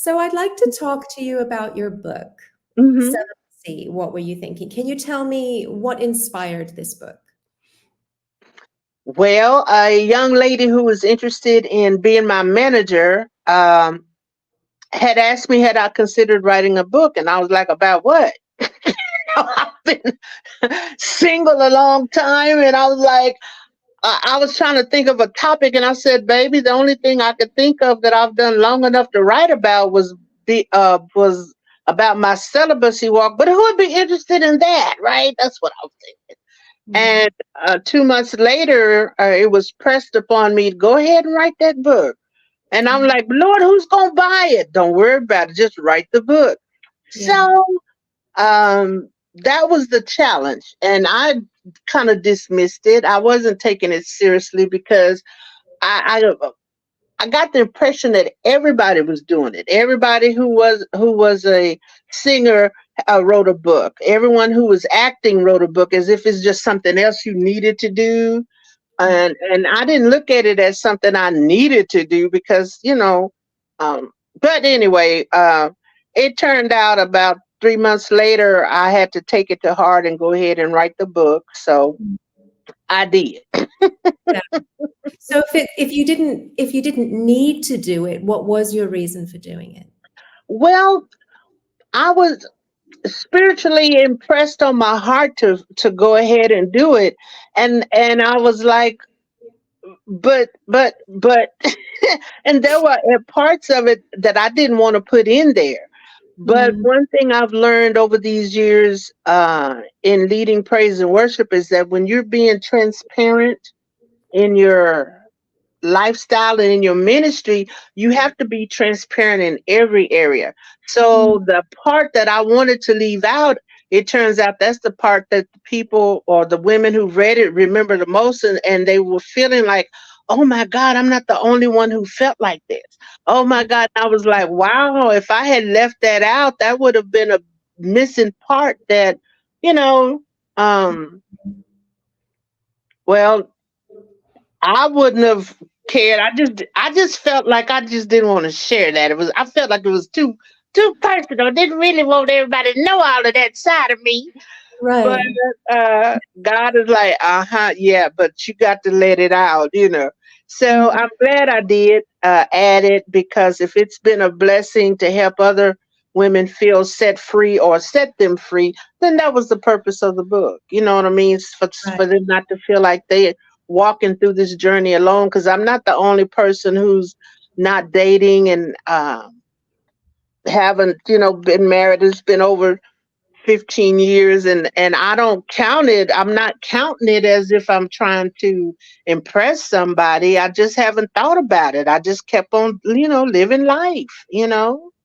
So I'd like to talk to you about your book, hmm Celibacy. What were you thinking? Can you tell me what inspired this book? Well, a young lady who was interested in being my manager had asked me had I considered writing a book, and I was like, "About what?" I've been single a long time, and I was like, I was trying to think of a topic, and I said, "Baby, the only thing I could think of that I've done long enough to write about was about my celibacy walk. But who would be interested in that, right? That's what I was thinking." Mm, And 2 months later, it was pressed upon me to go ahead and write that book. And I'm mm, like, Lord, who's going to buy it? Don't worry about it. Just write the book. yeah. So that was the challenge. And I kind of dismissed it. I wasn't taking it seriously because I got the impression that everybody was doing it. Everybody who was a singer wrote a book. Everyone who was acting wrote a book, as if it's just something else you needed to do. Mm. And I didn't look at it as something I needed to do because Um, but anyway, it turned out about 3 months later, I had to take it to heart and go ahead and write the book. So I did. Yeah. So if you didn't need to do it, what was your reason for doing it? Well, I was spiritually impressed on my heart to go ahead and do it, and I was like, but and there were parts of it that I didn't want to put in there. But Mm, one thing I've learned over these years in leading praise and worship is that when you're being transparent in your lifestyle and in your ministry, you have to be transparent in every area. mm, So the part that I wanted to leave out, it turns out that's the part that the people or the women who read it remember the most, and they were feeling like, oh my God, I'm not the only one who felt like this. Oh my God. I was like, wow, if I had left that out, that would have been a missing part that, you know, um, well, I wouldn't have cared. I just felt like I just didn't want to share that. I felt like it was too personal. Didn't really want everybody to know all of that side of me. But right. God is like, uh-huh, yeah, but you got to let it out. So Mm, I'm glad I did add it, because if it's been a blessing to help other women feel set free or set them free, then that was the purpose of the book. You know what I mean? It's for right. them not to feel like they walking through this journey alone, because I'm not the only person who's not dating and haven't, been married. It's been over 15 years, and I don't count it. I'm not counting it as if I'm trying to impress somebody. I just haven't thought about it. I just kept on, living life.